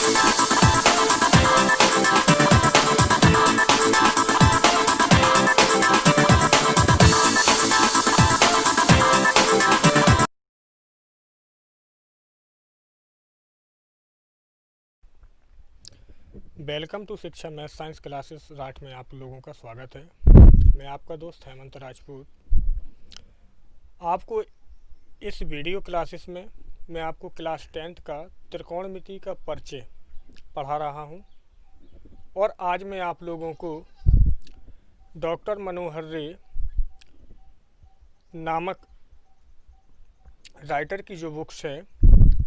Welcome to शिक्षा math science classes राठ में आप लोगों का स्वागत है। मैं आपका दोस्त हेमंत राजपूत। आपको इस वीडियो क्लासेस में मैं आपको क्लास 10th का त्रिकोणमिति का परिचय पढ़ा रहा हूं और आज मैं आप लोगों को डॉक्टर मनोहर रे नामक राइटर की जो बुक्स है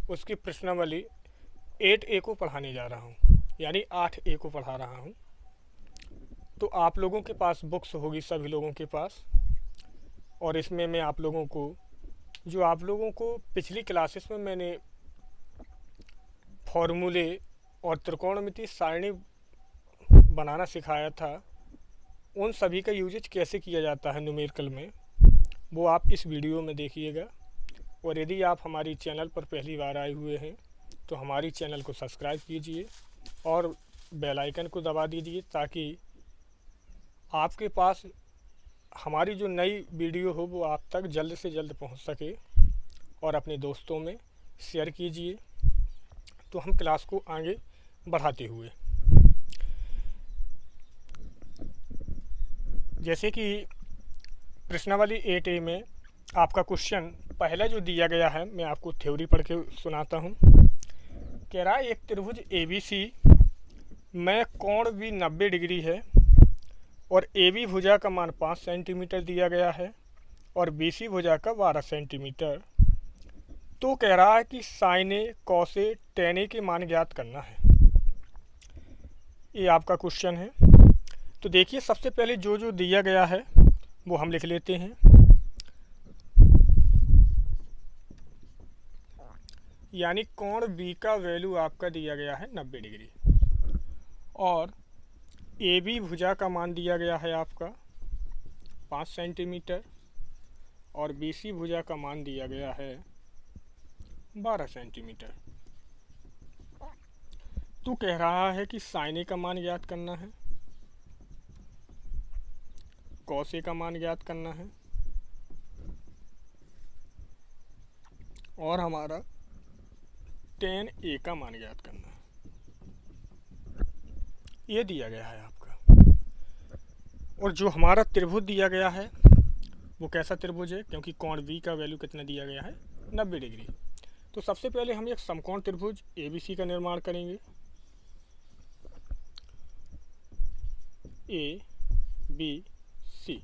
उसकी प्रश्नावली 8A को पढ़ाने जा रहा हूं, यानी 8A को पढ़ा रहा हूं। तो आप लोगों के पास बुक्स होगी, सभी लोगों के पास, और इसमें मैं आप लोगों को पिछली क्लासेस में मैंने फॉर्मूले और त्रिकोणमिति सारणी बनाना सिखाया था, उन सभी का यूजेज कैसे किया जाता है न्यूमेरिकल में, वो आप इस वीडियो में देखिएगा। और यदि आप हमारी चैनल पर पहली बार आए हुए हैं तो हमारी चैनल को सब्सक्राइब कीजिए और बेल आइकन को दबा दीजिए ताकि आपके पास हमारी जो नई वीडियो हो वो आप तक जल्द से जल्द पहुंच सके, और अपने दोस्तों में शेयर कीजिए। तो हम क्लास को आगे बढ़ाते हुए, जैसे कि प्रश्नावली 8A में आपका क्वेश्चन पहला जो दिया गया है, मैं आपको थ्योरी पढ़ के सुनाता हूँ। कह रहा है एक त्रिभुज ABC में कोण भी 90 डिग्री है और AB भुजा का मान 5 सेंटीमीटर दिया गया है और BC भुजा का 12 सेंटीमीटर। तो कह रहा है कि sign A, cos A, ten ए के मान ज्ञात करना है। ये आपका क्वेश्चन है। तो देखिए, सबसे पहले जो दिया गया है वो हम लिख लेते हैं। यानी कोण बी का वैल्यू आपका दिया गया है 90 डिग्री और AB भुजा का मान दिया गया है आपका 5 सेंटीमीटर और BC भुजा का मान दिया गया है 12 सेंटीमीटर। तो कह रहा है कि साइन ए का मान ज्ञात करना है, कॉस ए का मान ज्ञात करना है और हमारा टेन ए का मान ज्ञात करना है। ये दिया गया है आपका। और जो हमारा त्रिभुज दिया गया है वो कैसा त्रिभुज है, क्योंकि कोण बी का वैल्यू कितना दिया गया है 90 डिग्री। तो सबसे पहले हम एक समकोण त्रिभुज ABC का निर्माण करेंगे। ABC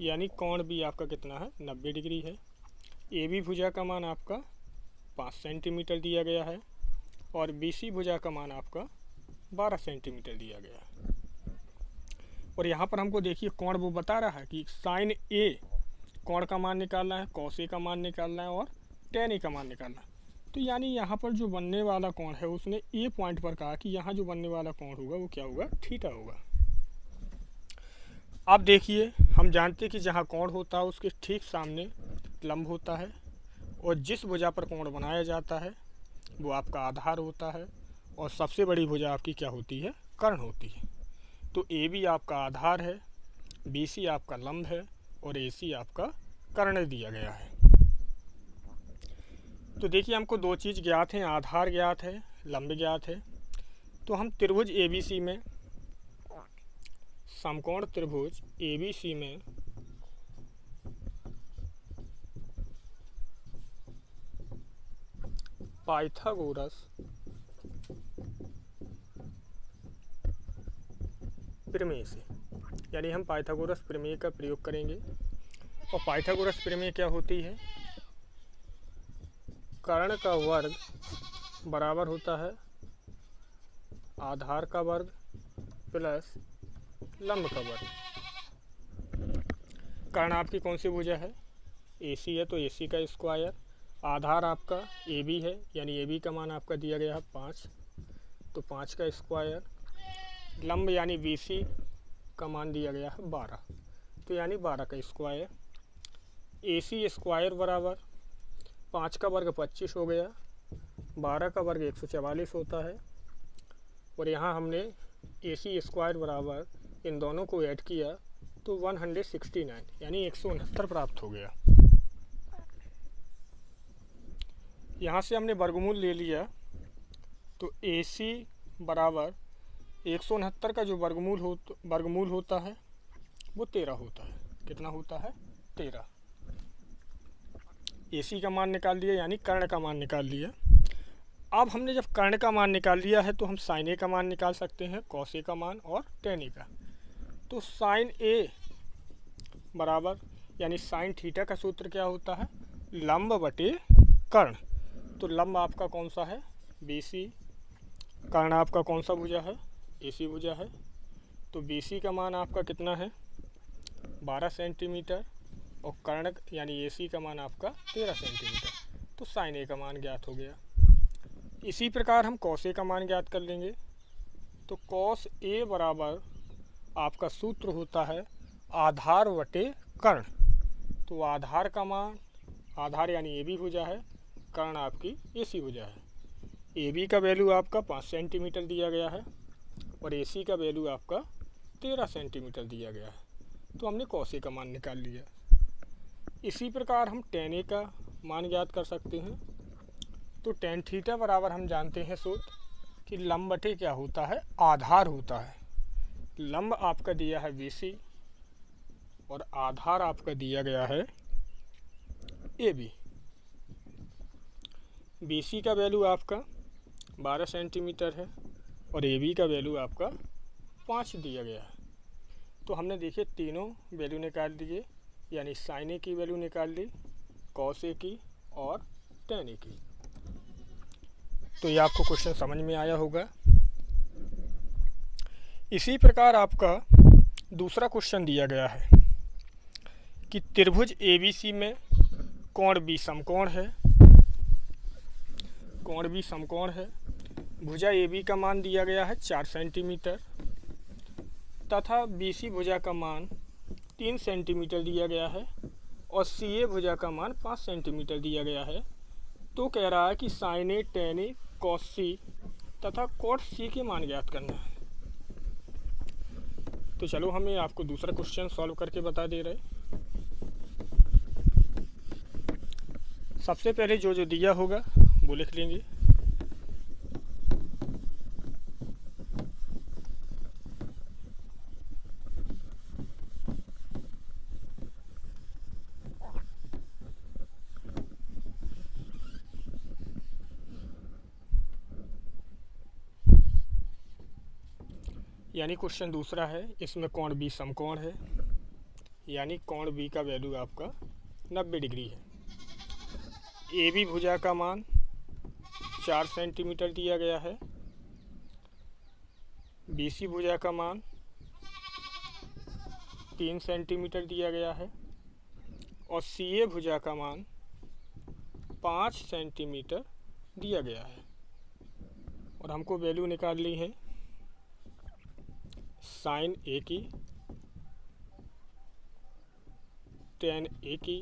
यानी कोण बी आपका कितना है 90 डिग्री है। AB भुजा का मान आपका 5 सेंटीमीटर दिया गया है और BC भुजा का मान आपका 12 सेंटीमीटर दिया गया है। और यहाँ पर हमको देखिए कोण वो बता रहा है कि साइन ए कोण का मान निकालना है, कॉस ए का मान निकालना है और टेन ए का मान निकालना है। तो यानी यहाँ पर जो बनने वाला कोण है उसने ए पॉइंट पर कहा कि यहाँ जो बनने वाला कोण होगा वो क्या होगा, थीटा होगा। अब देखिए, हम जानते हैं कि जहाँ कोण होता है उसके ठीक सामने लंब होता है और जिस भुजा पर कोण बनाया जाता है वो आपका आधार होता है और सबसे बड़ी भुजा आपकी क्या होती है, कर्ण होती है। तो AB आपका आधार है, BC आपका लंब है और AC आपका कर्ण दिया गया है। तो देखिए, हमको दो चीज़ ज्ञात हैं, आधार ज्ञात है, लंब ज्ञात है। तो हम त्रिभुज ABC में, समकोण त्रिभुज ABC में पाइथागोरस प्रमेय से, यानी हम पाइथागोरस प्रमेय का प्रयोग करेंगे। और पाइथागोरस प्रमेय क्या होती है, कर्ण का वर्ग बराबर होता है आधार का वर्ग प्लस लंब का वर्ग। कर्ण आपकी कौन सी भुजा है, AC है तो AC का स्क्वायर, आधार आपका AB है यानी AB का मान आपका दिया गया है 5 तो 5 का स्क्वायर, लंब यानी BC का मान दिया गया है 12 तो यानी 12 का स्क्वायर, AC स्क्वायर बराबर 5 का वर्ग 25 हो गया, 12 का वर्ग 144 होता है और यहाँ हमने AC स्क्वायर बराबर इन दोनों को ऐड किया तो 169 यानी 169 प्राप्त हो गया। यहाँ से हमने वर्गमूल ले लिया तो AC बराबर 169 का जो वर्गमूल होता है वो 13 होता है। कितना होता है? 13। AC का मान निकाल लिया यानी कर्ण का मान निकाल लिया। अब हमने जब कर्ण का मान निकाल लिया है तो हम साइन A का मान निकाल सकते हैं, कॉस A का मान और टेन A का। तो साइन A बराबर यानी साइन थीटा का सूत्र क्या होता है? लंब बटे कर्ण। तो लंब आपका कौन सा है? BC। कर्ण आपका कौन सा भुजा है? AC भुजा है। तो BC का मान आपका कितना है? 12 सेंटीमीटर और कर्ण यानी AC का मान आपका 13 सेंटीमीटर। तो साइन A का मान ज्ञात हो गया। इसी प्रकार हम कॉस A का मान ज्ञात कर लेंगे। तो कॉस A बराबर आपका सूत्र होता है आधार बटे कर्ण। तो आधार का मान, आधार यानी AB भुजा है, कर्ण आपकी AC भुजा है। AB का वैल्यू आपका 5 सेंटीमीटर दिया गया है और AC का वैल्यू आपका 13 सेंटीमीटर दिया गया है। तो हमने कॉस A का मान निकाल लिया। इसी प्रकार हम टेन A का मान ज्ञात कर सकते हैं। तो टेन थीटा बराबर हम जानते हैं सूत्र कि लंब बटे क्या होता है? आधार होता है। लंब आपका दिया है BC और आधार आपका दिया गया है AB। BC का वैल्यू आपका 12 सेंटीमीटर है और AB का वैल्यू आपका 5 दिया गया है। तो हमने देखिए तीनों वैल्यू निकाल दिए, यानी साइन A की वैल्यू निकाल ली, कॉस A की और टेन A की। तो ये आपको क्वेश्चन समझ में आया होगा। इसी प्रकार आपका दूसरा क्वेश्चन दिया गया है कि त्रिभुज ABC में कोण B समकोण है। कोण B समकोण है। भुजा AB का मान दिया गया है 4 सेंटीमीटर तथा BC भुजा का मान 3 सेंटीमीटर दिया गया है और CA भुजा का मान 5 सेंटीमीटर दिया गया है। तो कह रहा है कि sine A, tan A, cos C तथा कॉट C के मान ज्ञात करना है। तो चलो हमें आपको दूसरा क्वेश्चन सॉल्व करके बता दे रहे। सबसे पहले जो दिया होगा वो लिख लेंगे। यानी क्वेश्चन दूसरा है, इसमें कोण B समकोण है, यानी कोण B का वैल्यू आपका 90 डिग्री है। AB भुजा का मान 4 सेंटीमीटर दिया गया है, BC भुजा का मान 3 सेंटीमीटर दिया गया है और CA भुजा का मान 5 सेंटीमीटर दिया गया है। और हमको वैल्यू निकालनी है साइन A की, टेन A की,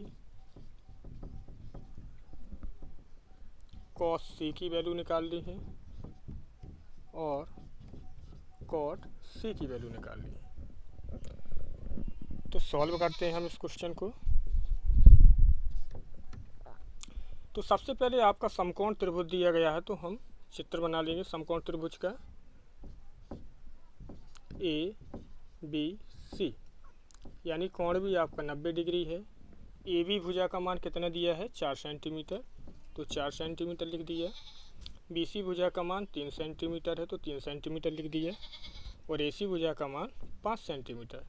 कॉस C की वैल्यू निकालनी है और कॉट C की वैल्यू निकालनी है। तो सॉल्व करते हैं हम इस क्वेश्चन को। तो सबसे पहले आपका समकोण त्रिभुज दिया गया है, तो हम चित्र बना लेंगे समकोण त्रिभुज का। ABC यानी कोण भी आपका 90 डिग्री है। AB भुजा का मान कितना दिया है? 4 सेंटीमीटर, तो 4 सेंटीमीटर लिख दिया। BC भुजा का मान 3 सेंटीमीटर है, तो 3 सेंटीमीटर लिख दिया और AC भुजा का मान 5 सेंटीमीटर।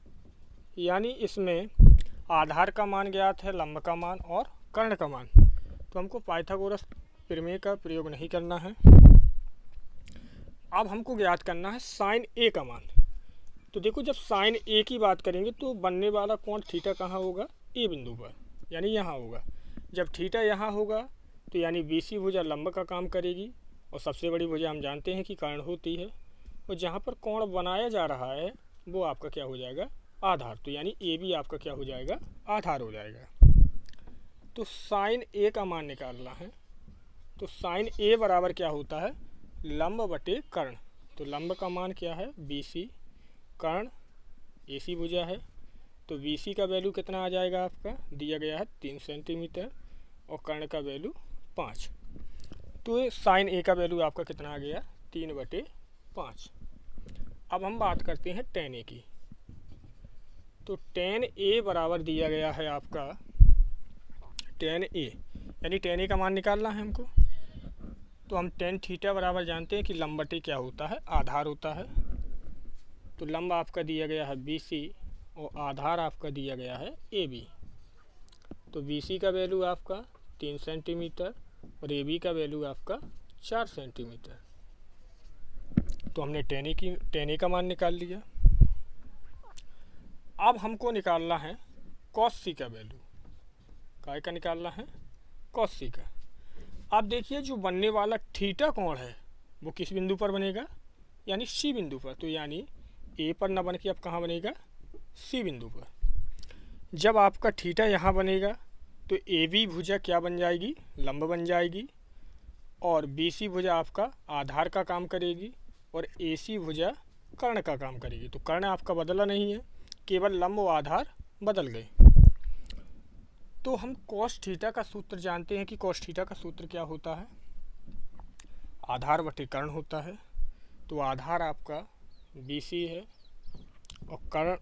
यानी इसमें आधार का मान ज्ञात है, लंब का मान और कर्ण का मान। तो हमको पाइथागोरस प्रमेय का प्रयोग नहीं करना है। अब हमको ज्ञात करना है साइन A का मान। तो देखो, जब साइन A की बात करेंगे तो बनने वाला कोण थीटा कहाँ होगा? A बिंदु पर, यानी यहाँ होगा। जब थीटा यहाँ होगा तो यानी BC भुजा लंब का काम करेगी और सबसे बड़ी भुजा हम जानते हैं कि कर्ण होती है। और जहाँ पर कोण बनाया जा रहा है वो आपका क्या हो जाएगा? आधार। तो यानी AB आपका क्या हो जाएगा? आधार हो जाएगा। तो साइन A का मान निकालना है। तो साइन A बराबर क्या होता है? लंब बटे कर्ण। तो लंब का मान क्या है BC, कर्ण AC भुजा है तो BC का वैल्यू कितना आ जाएगा आपका, दिया गया है 3 सेंटीमीटर और कर्ण का वैल्यू 5। तो साइन A का वैल्यू आपका कितना आ गया 3/5। अब हम बात करते हैं tan A की। तो tan A बराबर दिया गया है आपका tan A, यानी tan A का मान निकालना है हमको। तो हम tan थीटा बराबर जानते हैं कि लंब बटे क्या होता है, आधार होता है। तो लंब आपका दिया गया है BC और आधार आपका दिया गया है AB। तो BC का वैल्यू आपका 3 सेंटीमीटर और AB का वैल्यू आपका 4 सेंटीमीटर। तो हमने tan A का मान निकाल लिया। अब हमको निकालना है cos C का वैल्यू। काय का निकालना है, cos C का। अब देखिए जो बनने वाला थीटा कोण है वो किस बिंदु पर बनेगा, यानी C बिंदु पर। तो यानी A पर न बन के अब कहाँ बनेगा, C बिंदु पर। जब आपका थीटा यहाँ बनेगा तो AB भुजा क्या बन जाएगी, लंब बन जाएगी, और BC भुजा आपका आधार का काम करेगी और AC भुजा कर्ण का काम करेगी। तो कर्ण आपका बदला नहीं है, केवल लंब और आधार बदल गए। तो हम cos थीटा का सूत्र जानते हैं कि cos थीटा का सूत्र क्या होता है, आधार बटे कर्ण होता है। तो आधार आपका BC है और कर्ण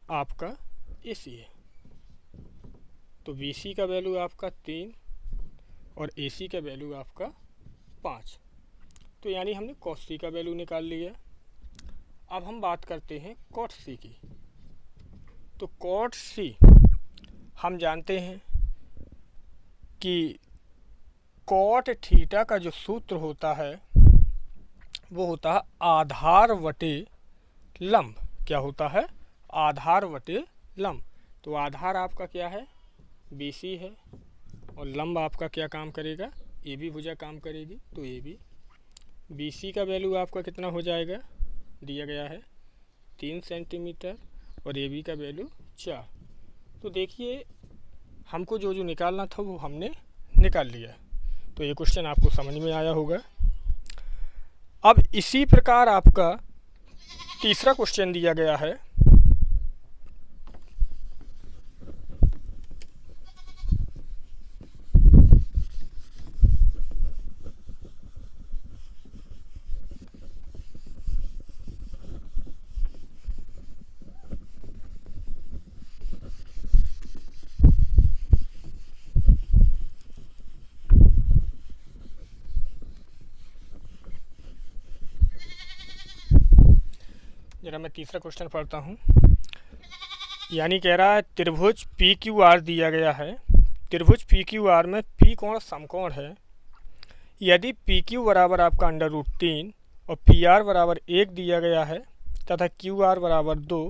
आपका AC है। तो BC का वैल्यू आपका 3 और AC का वैल्यू आपका 5। तो यानी हमने cos C का वैल्यू निकाल लिया। अब हम बात करते हैं cot C की। तो cot C हम जानते हैं कि cot थीटा का जो सूत्र होता है वो होता है आधार बटे लंब। क्या होता है, आधार बटे लंब। तो आधार आपका क्या है, BC है, और लंब आपका क्या काम करेगा, AB भुजा काम करेगी। तो AB, BC का वैल्यू आपका कितना हो जाएगा, दिया गया है 3 सेंटीमीटर और AB का वैल्यू 4। तो देखिए हमको जो जो निकालना था वो हमने निकाल लिया। तो ये क्वेश्चन आपको समझ में आया होगा। अब इसी प्रकार आपका तीसरा क्वेश्चन दिया गया है। जरा मैं तीसरा क्वेश्चन पढ़ता हूँ। यानी कह रहा है त्रिभुज PQR दिया गया है। त्रिभुज PQR में P कोण समकोण है। यदि PQ बराबर आपका √3 और PR बराबर 1 दिया गया है तथा QR बराबर 2,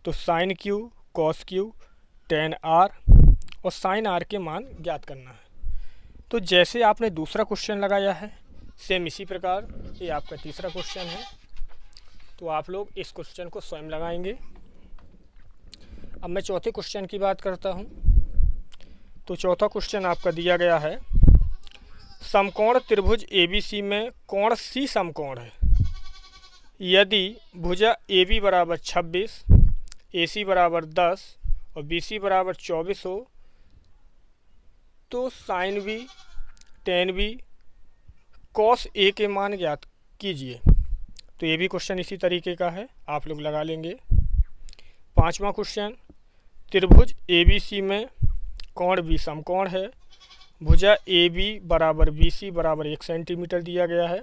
तो sin Q, cos Q, tan R और sin R के मान ज्ञात करना है। तो जैसे आपने दूसरा क्वेश्चन लगाया है सेम इसी प्रकार ये आपका तीसरा क्वेश्चन है। तो आप लोग इस क्वेश्चन को स्वयं लगाएंगे। अब मैं चौथे क्वेश्चन की बात करता हूं। तो चौथा क्वेश्चन आपका दिया गया है समकोण त्रिभुज ABC में कोण C समकोण है। यदि भुजा AB बराबर 26, AC बराबर 10 और BC बराबर 24 हो तो sin B, tan B, cos A के मान ज्ञात कीजिए। तो ये भी क्वेश्चन इसी तरीके का है, आप लोग लगा लेंगे। पांचवा क्वेश्चन, त्रिभुज ABC में कोण B समकोण है। भुजा AB बराबर BC बराबर 1 सेंटीमीटर दिया गया है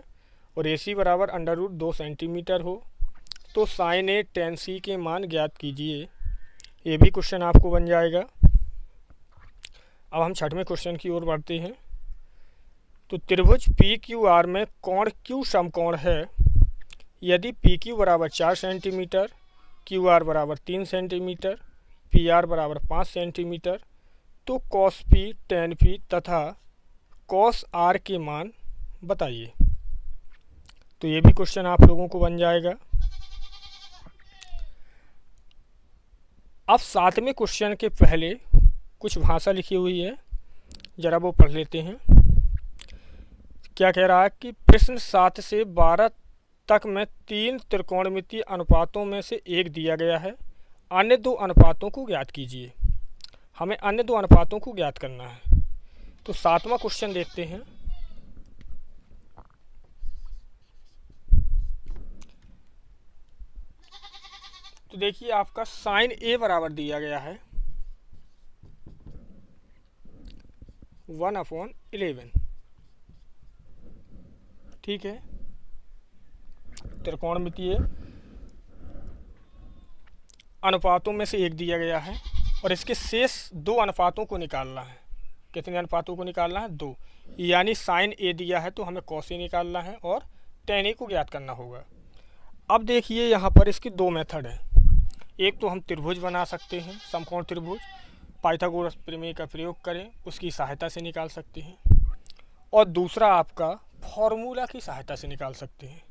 और AC बराबर √2 सेंटीमीटर हो तो sin A tan C के मान ज्ञात कीजिए। ये भी क्वेश्चन आपको बन जाएगा। अब हम छठवें क्वेश्चन की ओर बढ़ते हैं। तो त्रिभुज PQR में कोण Q समकोण है। यदि PQ बराबर 4 सेंटीमीटर, QR बराबर 3 सेंटीमीटर, PR बराबर 5 सेंटीमीटर तो cos P, tan P तथा cos R के मान बताइए। तो ये भी क्वेश्चन आप लोगों को बन जाएगा। अब सातवें क्वेश्चन के पहले कुछ भाषा लिखी हुई है, ज़रा वो पढ़ लेते हैं। क्या कह रहा है कि प्रश्न 7 से 12 तक में 3 त्रिकोणमितीय अनुपातों में से एक दिया गया है। अन्य 2 अनुपातों को ज्ञात कीजिए। हमें अन्य 2 अनुपातों को ज्ञात करना है। तो 7वां क्वेश्चन देखते हैं। तो देखिए आपका साइन ए बराबर दिया गया है 1/11। ठीक है, त्रिकोणमितीय अनुपातों में से एक दिया गया है और इसके शेष 2 अनुपातों को निकालना है। कितने अनुपातों को निकालना है? 2। यानी साइन ए दिया है तो हमें कॉस ए निकालना है और टेन ए को ज्ञात करना होगा। अब देखिए यहाँ पर इसकी 2 मेथड है। एक तो हम त्रिभुज बना सकते हैं, समकोण त्रिभुज, पाइथागोरस प्रमेय का प्रयोग करें उसकी सहायता से निकाल सकते हैं, और दूसरा आपका फॉर्मूला की सहायता से निकाल सकते हैं।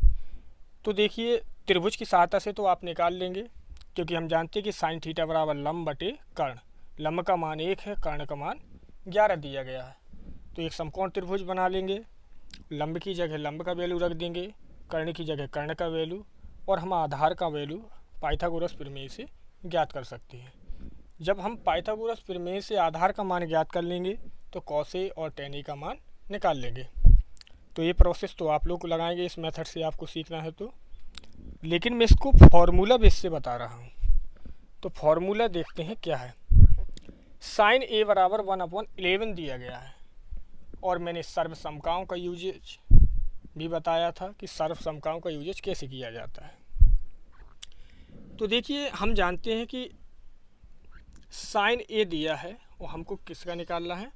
तो देखिए त्रिभुज की सहायता से तो आप निकाल लेंगे, क्योंकि हम जानते हैं कि साइन थीटा बराबर लंब बटे कर्ण। लंब का मान 1 है, कर्ण का मान 11 दिया गया है। तो एक समकोण त्रिभुज बना लेंगे, लंब की जगह लंब का वैल्यू रख देंगे, कर्ण की जगह कर्ण का वैल्यू, और हम आधार का वैल्यू पाइथागोरस प्रमेय से ज्ञात कर सकते हैं। जब हम पाइथागोरस प्रमेय से आधार का मान ज्ञात कर लेंगे तो कॉस ए और टेन ए का मान निकाल लेंगे। तो ये प्रोसेस तो आप लोग को लगाएंगे, इस मेथड से आपको सीखना है तो, लेकिन मैं इसको फॉर्मूला बेस से बता रहा हूँ। तो फॉर्मूला देखते हैं क्या है। साइन ए बराबर 1/11 दिया गया है और मैंने सर्वसमकाओं का यूजेज भी बताया था कि सर्वसमकाओं का यूजेज कैसे किया जाता है। तो देखिए हम जानते हैं कि साइन ए दिया है और हमको किसका निकालना है?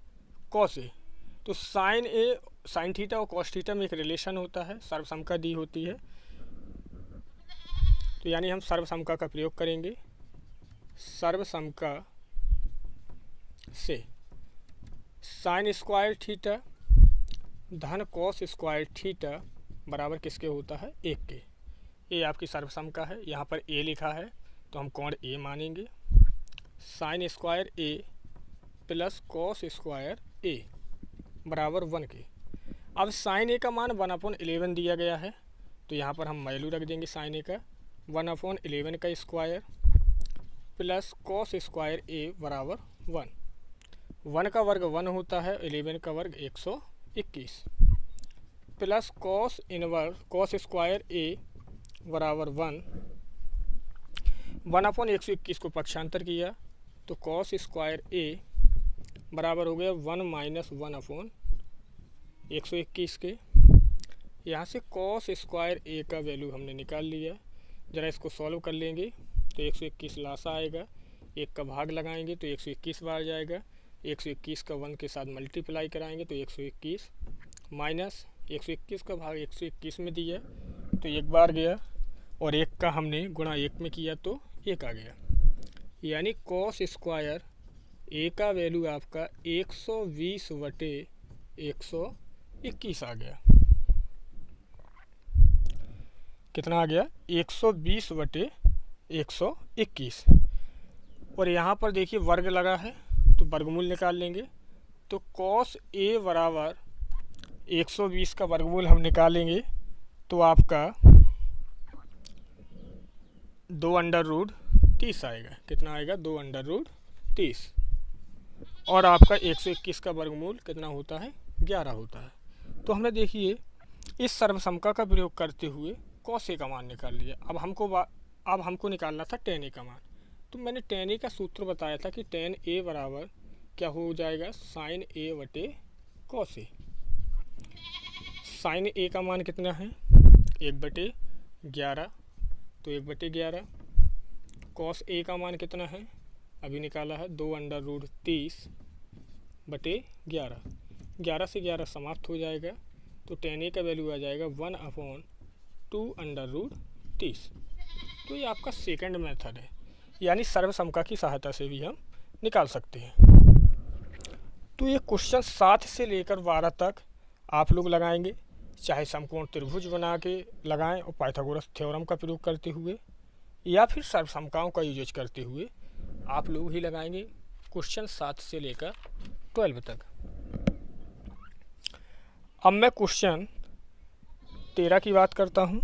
Cos A. तो साइन ए, साइन थीटा और कॉस थीटा में एक रिलेशन होता है, सर्वसमका दी होती है। तो यानी हम सर्वसमका का प्रयोग करेंगे। सर्वसमका से साइन स्क्वायर थीटा धन कॉस स्क्वायर थीटा बराबर किसके होता है? 1 के। ये आपकी सर्वसमका है। यहाँ पर ए लिखा है तो हम कोण ए मानेंगे। Sine square A plus cos square a बराबर 1 के। अब साइन ए का मान 1/11 दिया गया है तो यहाँ पर हम वैल्यू रख देंगे साइन ए का 1/11 का square plus cos square a बराबर 1। 1 का वर्ग 1 होता है, 11 का वर्ग 121 plus cos inverse cos square a बराबर 1। 1/121 को पक्षांतर किया तो कॉस स्क्वायर ए बराबर हो गया 1 - 1/121 के। यहाँ से कॉस स्क्वायर ए का वैल्यू हमने निकाल लिया। ज़रा इसको सॉल्व कर लेंगे तो 121 लासा आएगा, 1 का भाग लगाएंगे तो 121 बार जाएगा, 121 का 1 के साथ मल्टीप्लाई कराएंगे तो 121 माइनस 121 का भाग 121 में दिया तो 1 बार गया, और 1 का हमने गुणा 1 में किया तो 1 आ गया। यानी कॉस स्क्वायर ए का वैल्यू आपका 120/121 आ गया। कितना आ गया? 120/121। और यहाँ पर देखिए वर्ग लगा है तो वर्गमूल निकाल लेंगे। तो कॉस ए बराबर 120 का वर्गमूल हम निकालेंगे तो आपका 2√30 आएगा। कितना आएगा? 2√30। और आपका 121 का वर्गमूल कितना होता है? 11 होता है। तो हमने देखिए इस सर्वसमका का प्रयोग करते हुए कॉस ए का मान निकाल लिया। अब हमको निकालना था टेन ए का मान। तो मैंने टेन ए का सूत्र बताया था कि टेन ए बराबर क्या हो जाएगा? साइन ए बटे कॉस ए। साइन ए का मान कितना है? 1/11, तो 1/11। कॉस ए का मान कितना है? अभी निकाला है 2√30/11। 11 से 11 समाप्त हो जाएगा तो टेन ए का वैल्यू आ जाएगा 1/2√30। तो ये आपका सेकंड मेथड है, यानी सर्वसमका की सहायता से भी हम निकाल सकते हैं। तो ये क्वेश्चन 7 से लेकर 12 तक आप लोग लगाएंगे, चाहे समकोण त्रिभुज बना के लगाएं और पाइथागोरस थ्योरम का प्रयोग करते हुए, या फिर सर्वसमकाओं का यूज करते हुए आप लोग ही लगाएंगे। क्वेश्चन 7 से लेकर 12 तक। अब मैं क्वेश्चन 13 की बात करता हूँ।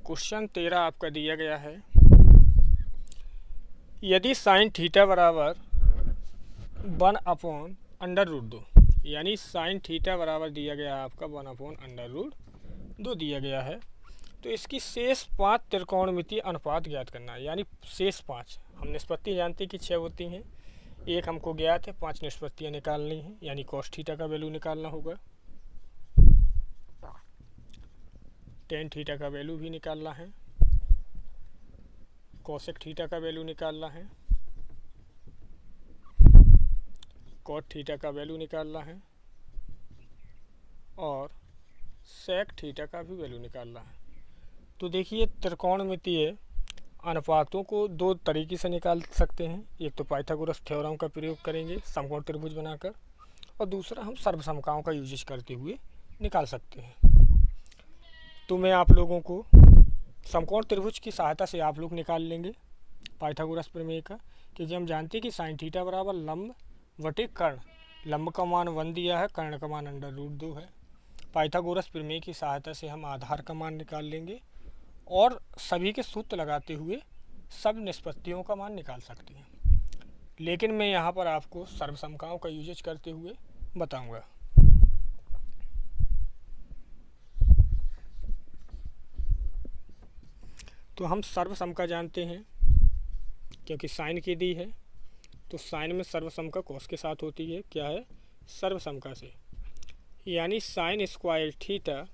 क्वेश्चन 13 आपका दिया गया है, यदि साइन थीटा बराबर 1/√2, यानी साइन थीटा बराबर दिया गया है आपका 1/√2 दिया गया है, तो इसकी शेष 5 त्रिकोणमितीय अनुपात ज्ञात करना है। यानी शेष 5, हम निष्पत्ति जानते हैं कि 6 होती हैं, एक हमको ज्ञात है, 5 निष्पत्तियाँ निकालनी हैं, यानी कॉस थीटा का वैल्यू निकालना होगा, टेन थीटा का वैल्यू भी निकालना है, कोसेक थीटा का वैल्यू निकालना है, कॉट थीटा का वैल्यू निकालना है और सेक थीटा का भी वैल्यू निकालना है। तो देखिए त्रिकोणमितीय अनुपातों को दो तरीके से निकाल सकते हैं, एक तो पाइथागोरस थ्योरम का प्रयोग करेंगे समकोण त्रिभुज बनाकर, और दूसरा हम सर्वसमताओं का यूज करते हुए निकाल सकते हैं। तो मैं आप लोगों को समकोण त्रिभुज की सहायता से आप लोग निकाल लेंगे पाइथागोरस प्रमेय का, क्योंकि हम जानते हैं कि साइन थीटा बराबर लंब बटे कर्ण, लंब का मान 1 दिया है, कर्ण का मान √2 है। पाइथागोरस प्रमेय की सहायता से हम आधार का मान निकाल लेंगे और सभी के सूत्र लगाते हुए सब निष्पत्तियों का मान निकाल सकते हैं, लेकिन मैं यहाँ पर आपको सर्वसमताओं का यूजेज करते हुए बताऊँगा। तो हम सर्वसमता जानते हैं क्योंकि साइन की दी है, तो साइन में सर्वसमता कॉस के साथ होती है, क्या है, सर्वसमता से, यानी sine square theta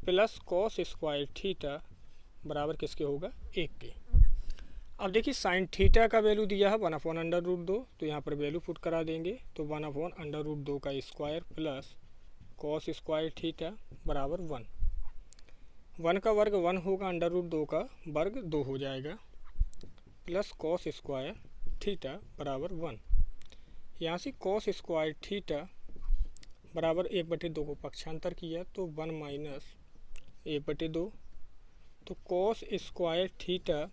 plus cos square theta बराबर किसके होगा, 1 के। अब देखिए साइन थीटा का वैल्यू दिया है 1/√2, तो यहाँ पर वैल्यू पुट करा देंगे, तो 1/√2 का square plus cos square theta बराबर 1, 1 का वर्ग 1 होगा, √2 का वर्ग 2 हो जाएगा, प्लस कॉस स्क्वायर थीटा बराबर 1। यहाँ से कॉस स्क्वायर थीटा बराबर 1/2 को पक्षांतर किया तो 1 माइनस 1/2, तो कॉस स्क्वायर थीटा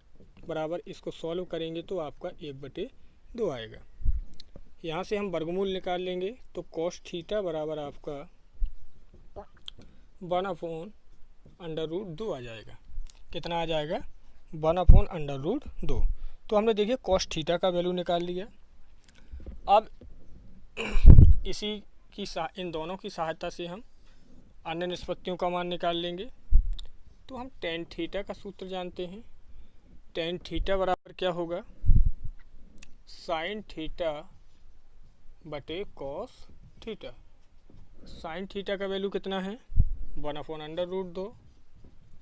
बराबर, इसको सॉल्व करेंगे तो आपका 1/2 आएगा। यहाँ से हम वर्गमूल निकाल लेंगे, तो कॉस थीटा बराबर आपका 1/√2 आ जाएगा। कितना आ जाएगा, 1/√2। तो हमने देखिए कॉस थीटा का वैल्यू निकाल लिया। अब इन दोनों की सहायता से हम अन्य निष्पत्तियों का मान निकाल लेंगे। तो हम टेन थीटा का सूत्र जानते हैं, टेन थीटा बराबर क्या होगा, साइन थीटा बटे कॉस थीटा। साइन थीटा का वैल्यू कितना है, 1/√2,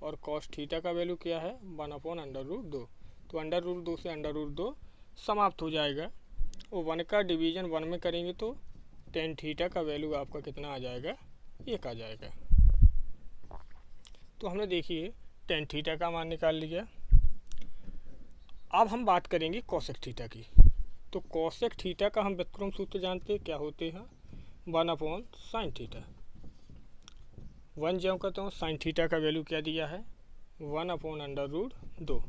और कॉस थीटा का वैल्यू क्या है, 1/√2। तो √2 से √2 समाप्त हो जाएगा, और 1 का डिवीज़न 1 में करेंगे तो टेन थीटा का वैल्यू आपका कितना आ जाएगा, 1 आ जाएगा। तो हमने देखिए टेन थीटा का मान निकाल लिया। अब हम बात करेंगे कोसेक थीटा की। तो कोसेक थीटा का हम व्युत्क्रम सूत्र जानते हैं, क्या होते हैं, 1/sin थीटा। 1 ज्यों कहते हो, साइन थीटा का वैल्यू क्या दिया है, 1/√2।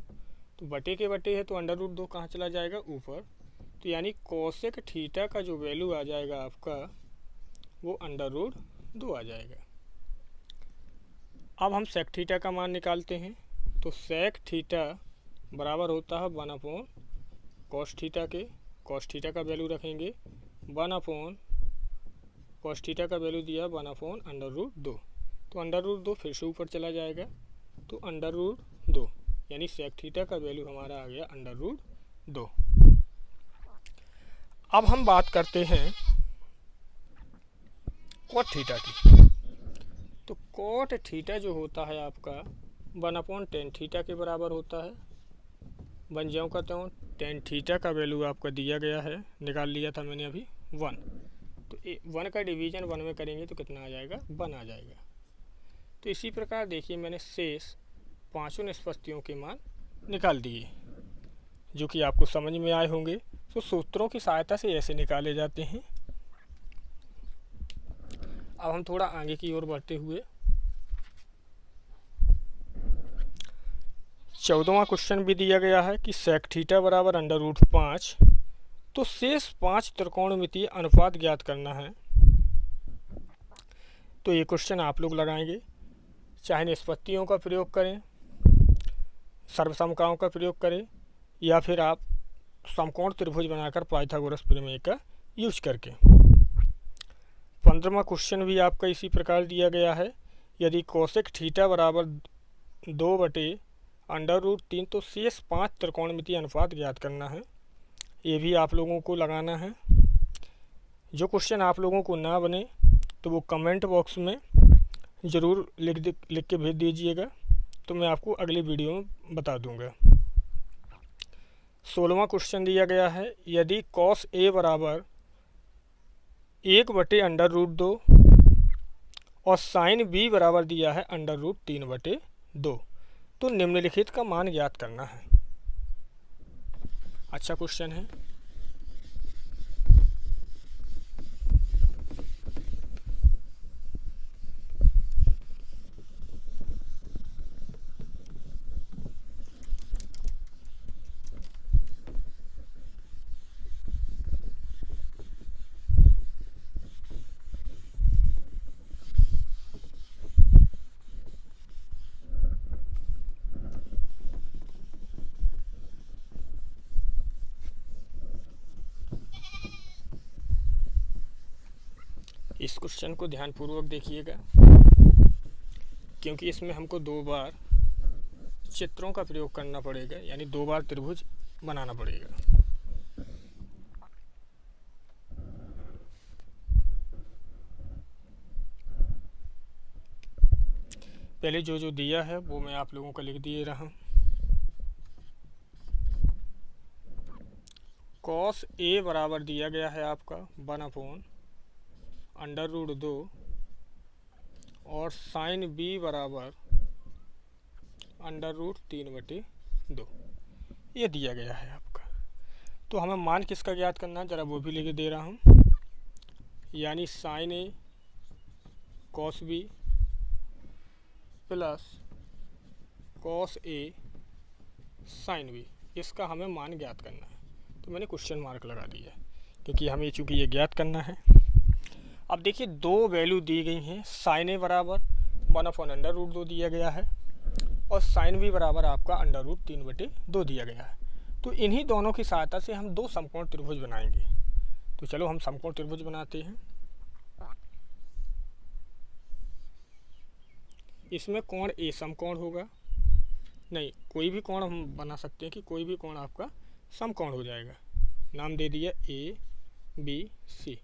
तो बटे के बटे है, तो √2 कहाँ चला जाएगा, ऊपर, तो यानी कोसेक थीटा का जो वैल्यू आ जाएगा आपका, वो √2 आ जाएगा। अब हम सेक थीटा का मान निकालते हैं। तो सेक थीटा बराबर होता है 1/cos थीटा के, cos थीटा का वैल्यू रखेंगे 1/cos थीटा का वैल्यू दिया 1/√2, तो √2 फिर से ऊपर चला जाएगा, तो √2 यानी सेक थीटा का वैल्यू हमारा आ गया √2। अब हम बात करते हैं कॉट थीटा की। तो कॉट थीटा जो होता है आपका 1/tan थीटा के बराबर होता है। बन जाऊँ कहता हूँ, tan थीटा का वैल्यू आपका दिया गया है, निकाल लिया था मैंने अभी 1, तो 1 का डिवीज़न 1 में करेंगे तो कितना आ जाएगा, 1 आ जाएगा। तो इसी प्रकार देखिए मैंने शेष पांचों निष्पत्तियों के मान निकाल दिए, जो कि आपको समझ में आए होंगे। तो सूत्रों की सहायता से ऐसे निकाले जाते हैं। अब हम थोड़ा आगे की ओर बढ़ते हुए 14वां क्वेश्चन भी दिया गया है कि सेक थीटा बराबर √5, तो शेष 5 त्रिकोणमितीय अनुपात ज्ञात करना है। तो ये क्वेश्चन आप लोग लगाएंगे, चाहे निष्पत्तियों का प्रयोग करें सर्वसमकोण का प्रयोग करें या फिर आप समकोण त्रिभुज बनाकर पाइथागोरस प्रमेय का यूज करके। 15वां क्वेश्चन भी आपका इसी प्रकार दिया गया है। यदि कोसेक थीटा बराबर 2/√3 तो शेष 5 त्रिकोणमितीय अनुपात ज्ञात करना है। ये भी आप लोगों को लगाना है। जो क्वेश्चन आप लोगों को ना बने तो वो कमेंट बॉक्स में ज़रूर लिख के भेज दीजिएगा, तो मैं आपको अगली वीडियो में बता दूंगा। 16वां क्वेश्चन दिया गया है। यदि cos A बराबर 1/√2 और sin B बराबर दिया है √3/2 तो निम्नलिखित का मान ज्ञात करना है। अच्छा क्वेश्चन है। इस क्वेश्चन को ध्यानपूर्वक देखिएगा, क्योंकि इसमें हमको 2 बार चित्रों का प्रयोग करना पड़ेगा, यानी 2 बार त्रिभुज बनाना पड़ेगा। पहले जो दिया है वो मैं आप लोगों को लिख दिए रहा हूँ। cos A बराबर दिया गया है आपका 1/√2 और sin B बराबर √3/2 ये दिया गया है आपका। तो हमें मान किसका ज्ञात करना है, ज़रा वो भी लिख दे रहा हूँ। यानी sin A cos B plus cos A sin B, इसका हमें मान ज्ञात करना है। तो मैंने क्वेश्चन मार्क लगा दिया क्योंकि हमें चूँकि ये ज्ञात करना है। अब देखिए 2 वैल्यू दी गई हैं। sin A बराबर 1/√2 दिया गया है और sin B बराबर आपका √3/2 दिया गया है। तो इन्हीं दोनों की सहायता से हम 2 समकोण त्रिभुज बनाएंगे। तो चलो हम समकोण त्रिभुज बनाते हैं। इसमें कोण A समकोण होगा, नहीं कोई भी कोण हम बना सकते हैं कि कोई भी कोण आपका समकोण हो जाएगा। नाम दे दिया ABC,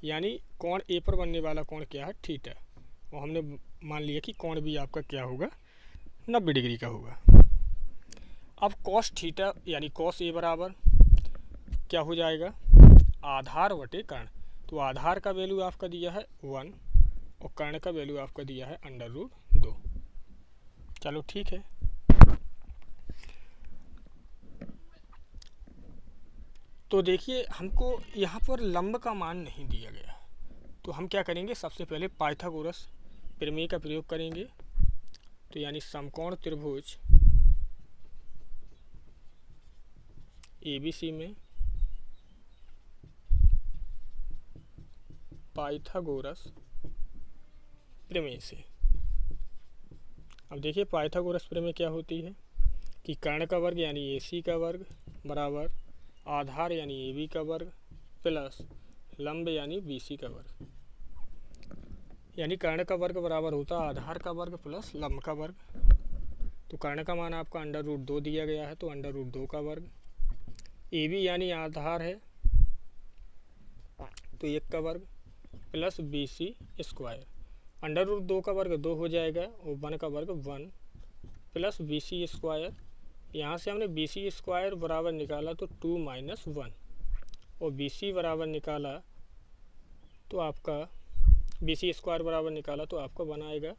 यानी कोण A पर बनने वाला कोण क्या है, थीटा। और हमने मान लिया कि कोण B आपका क्या होगा, 90 डिग्री का होगा। अब cos थीटा यानी cos A बराबर क्या हो जाएगा, आधार बटे कर्ण। तो आधार का वैल्यू आपका दिया है 1 और कर्ण का वैल्यू आपका दिया है √2। चलो ठीक है। तो देखिए हमको यहाँ पर लंब का मान नहीं दिया गया, तो हम क्या करेंगे, सबसे पहले पाइथागोरस प्रमेय का प्रयोग करेंगे। तो यानी समकोण त्रिभुज ABC में पाइथागोरस प्रमेय से। अब देखिए पाइथागोरस प्रमेय क्या होती है कि कर्ण का वर्ग यानी AC का वर्ग बराबर आधार यानी AB का वर्ग प्लस लंब यानी BC का वर्ग। यानी कर्ण का वर्ग बराबर होता है आधार का वर्ग प्लस लंब का वर्ग। तो कर्ण का मान आपका √2 दिया गया है, तो √2 का वर्ग। AB यानी आधार है तो 1 का वर्ग प्लस BC स्क्वायर। √2 का वर्ग 2 हो जाएगा और 1 का वर्ग 1 प्लस BC स्क्वायर। यहाँ से हमने BC स्क्वायर बराबर निकाला तो 2 - 1 और BC बराबर निकाला तो आपका BC स्क्वायर बराबर निकाला तो आपका 1 आएगा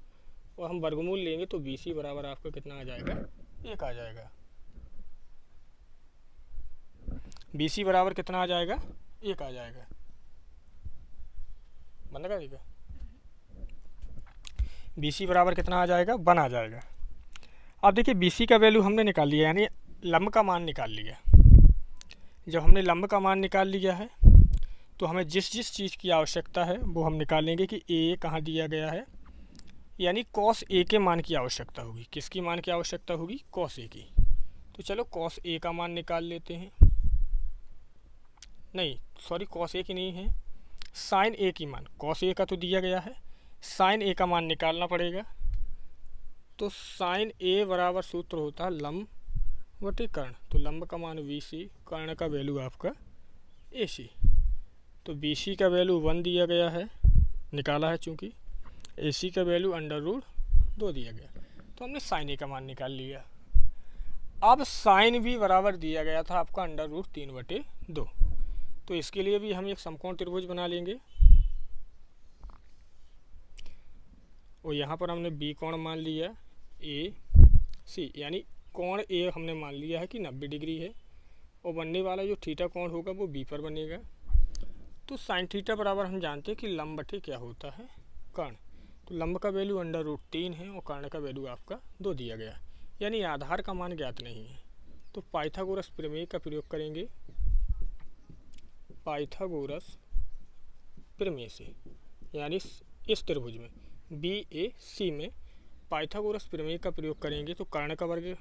और हम वर्गमूल लेंगे तो BC बराबर आपका कितना आ जाएगा, 1 आ जाएगा। BC बराबर कितना आ जाएगा, 1 आ जाएगा। बंद कर देगा। BC बराबर कितना आ जाएगा, 1 आ जाएगा। अब देखिए BC का वैल्यू हमने निकाल लिया, यानी लंब का मान निकाल लिया। जब हमने लंब का मान निकाल लिया है तो हमें जिस चीज़ की आवश्यकता है वो हम निकालेंगे कि A कहाँ दिया गया है, यानी कॉस ए के मान की आवश्यकता होगी। किसकी मान की आवश्यकता होगी? कॉस ए की। तो चलो कॉस ए का मान निकाल लेते हैं। नहीं सॉरी, कॉस ए की नहीं है, साइन ए की मान। कॉस ए का तो दिया गया है, साइन ए का मान निकालना पड़ेगा। तो साइन ए बराबर सूत्र होता है लंब बटे कर्ण। तो लंब का मान BC, कर्ण का वैल्यू आपका AC। तो BC का वैल्यू 1 दिया गया है, निकाला है चूँकि। AC का वैल्यू √2 दिया गया, तो हमने साइन ए का मान निकाल लिया। अब साइन भी बराबर दिया गया था आपका √3/2। तो इसके लिए भी हम एक समकोण त्रिभुज बना लेंगे। और यहाँ पर हमने B कोण मान लिया AC, यानी कोण A हमने मान लिया है कि 90 डिग्री है, और बनने वाला जो थीटा कोण होगा वो B पर बनेगा। तो साइन थीटा बराबर हम जानते हैं कि लंब बटे क्या होता है? कर्ण। तो लंब का वैल्यू √3 है और कर्ण का वैल्यू आपका 2 दिया गया, यानी आधार का मान ज्ञात नहीं है। तो पाइथागोरस प्रमेय का प्रयोग करेंगे। पाइथागोरस प्रमेय से, यानी इस त्रिभुज में BAC में पाइथागोरस प्रमेय का प्रयोग करेंगे। तो कर्ण का वर्ग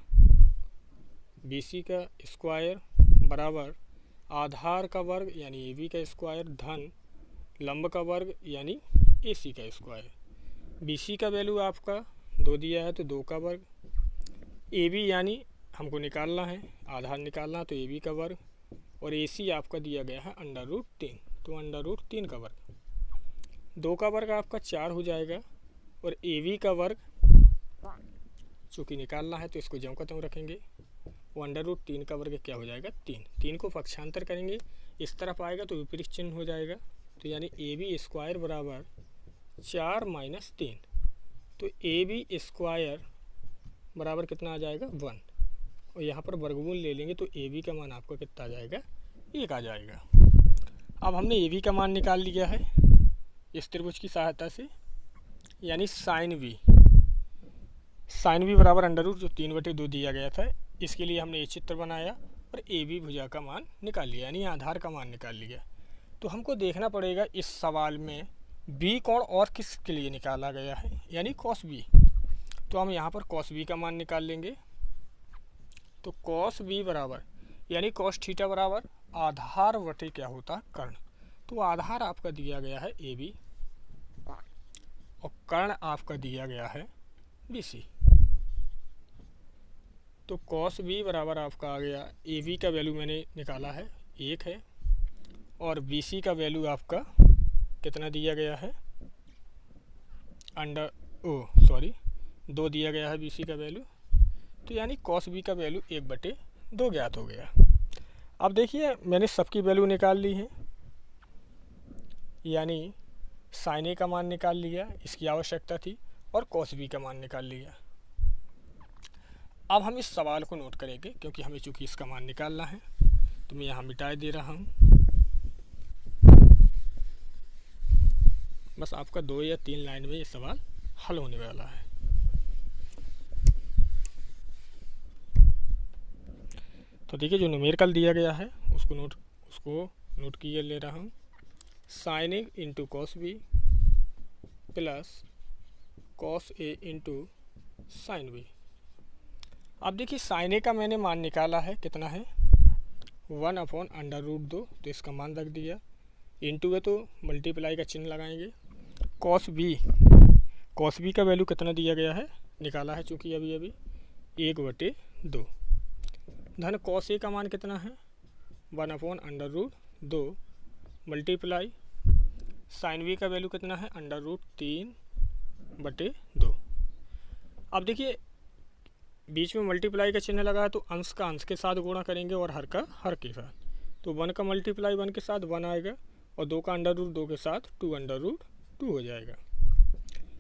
BC का स्क्वायर बराबर आधार का वर्ग यानी AB का स्क्वायर धन लंब का वर्ग यानी AC का स्क्वायर। BC का वैल्यू आपका 2 दिया है, तो 2 का वर्ग। AB यानी हमको निकालना है, आधार निकालना, तो AB का वर्ग। और AC आपका दिया गया है √3, तो √3 का वर्ग। 2 का वर्ग आपका 4 हो जाएगा, और AB का वर्ग चूँकि निकालना है तो इसको ज्यों का त्यों रखेंगे। वो √3 का वर्ग क्या हो जाएगा? 3। 3 को पक्षांतर करेंगे, इस तरफ आएगा तो विपरीत चिन्ह हो जाएगा। तो यानी AB स्क्वायर बराबर 4 - 3। तो AB स्क्वायर बराबर कितना आ जाएगा? 1। और यहाँ पर वर्गमूल ले लेंगे तो AB का मान आपका कितना आ जाएगा? 1 आ जाएगा। अब हमने AB का मान निकाल लिया है इस त्रिभुज की सहायता से, यानी साइन B बराबर √3/2 दिया गया था। इसके लिए हमने ये चित्र बनाया और AB भुजा का मान निकाल लिया, यानी आधार का मान निकाल लिया। तो हमको देखना पड़ेगा इस सवाल में B कोण और किसके लिए निकाला गया है, यानी cos B। तो हम यहाँ पर cos B का मान निकाल लेंगे। तो cos B बराबर यानी cos थीटा बराबर आधार बटे क्या होता है? कर्ण। तो आधार आपका दिया गया है AB और कर्ण आपका दिया गया है BC। तो cos B बराबर आपका आ गया, AB का वैल्यू मैंने निकाला है 1 है, और BC का वैल्यू आपका कितना दिया गया है? 2 दिया गया है BC का वैल्यू। तो यानी cos B का वैल्यू 1/2 ज्ञात हो गया। अब देखिए मैंने सबकी वैल्यू निकाल ली है, यानी साइन ए का मान निकाल लिया, इसकी आवश्यकता थी, और cos B का मान निकाल लिया। अब हम इस सवाल को नोट करेंगे, क्योंकि हमें चूँकि इसका मान निकालना है। तो मैं यहाँ मिटा दे रहा हूँ। बस आपका 2 या 3 लाइन में ये सवाल हल होने वाला है। तो देखिए जो न्यूमेरिकल दिया गया है उसको नोट किए ले रहा हूँ। Sine A into cos B plus cos A into sine B। अब देखिए साइन ए का मैंने मान निकाला है, कितना है? 1/√2। तो इसका मान रख दिया, इंटू है तो मल्टीप्लाई का चिन्ह लगाएंगे। cos B का वैल्यू कितना दिया गया है? निकाला है चूँकि अभी 1/2 धन cos A का मान कितना है? 1/√2 मल्टीप्लाई साइन B का वैल्यू कितना है? √3/2। अब देखिए बीच में मल्टीप्लाई का चिन्ह लगा है, तो अंश का अंश के साथ गुणा करेंगे और हर का हर के साथ। तो 1 का मल्टीप्लाई 1 के साथ 1 आएगा, और 2 का √2 के साथ 2/2 हो जाएगा।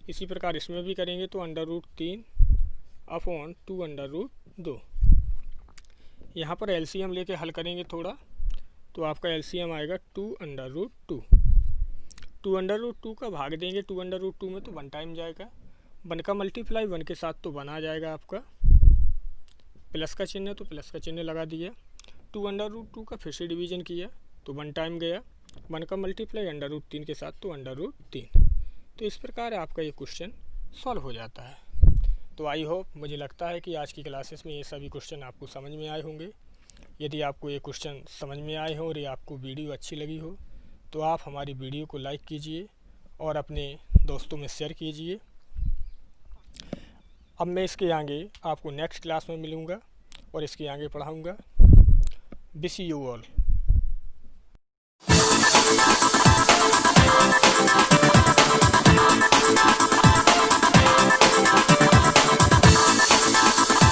इसी प्रकार इसमें भी करेंगे तो √3/2/2। यहाँ पर LCM लेके हल करेंगे थोड़ा, तो आपका LCM आएगा 2/2। 2/2 का भाग देंगे 2/2 में तो 1 टाइम जाएगा। 1 का मल्टीप्लाई 1 के साथ तो 1 आ जाएगा आपका, प्लस का चिन्ह तो प्लस का चिन्ह लगा दिया। 2/2 का फिर से डिवीजन किया तो 1 टाइम गया। 1 का मल्टीप्लाई √3 के साथ तो √3। तो इस प्रकार आपका ये क्वेश्चन सॉल्व हो जाता है। तो आई होप, मुझे लगता है कि आज की क्लासेस में ये सभी क्वेश्चन आपको समझ में आए होंगे। यदि आपको ये क्वेश्चन समझ में आए हों और ये आपको वीडियो अच्छी लगी हो तो आप हमारी वीडियो को लाइक कीजिए और अपने दोस्तों में शेयर कीजिए। अब मैं इसके आगे आपको नेक्स्ट क्लास में मिलूँगा और इसके आगे पढ़ाऊँगा। Wish you all.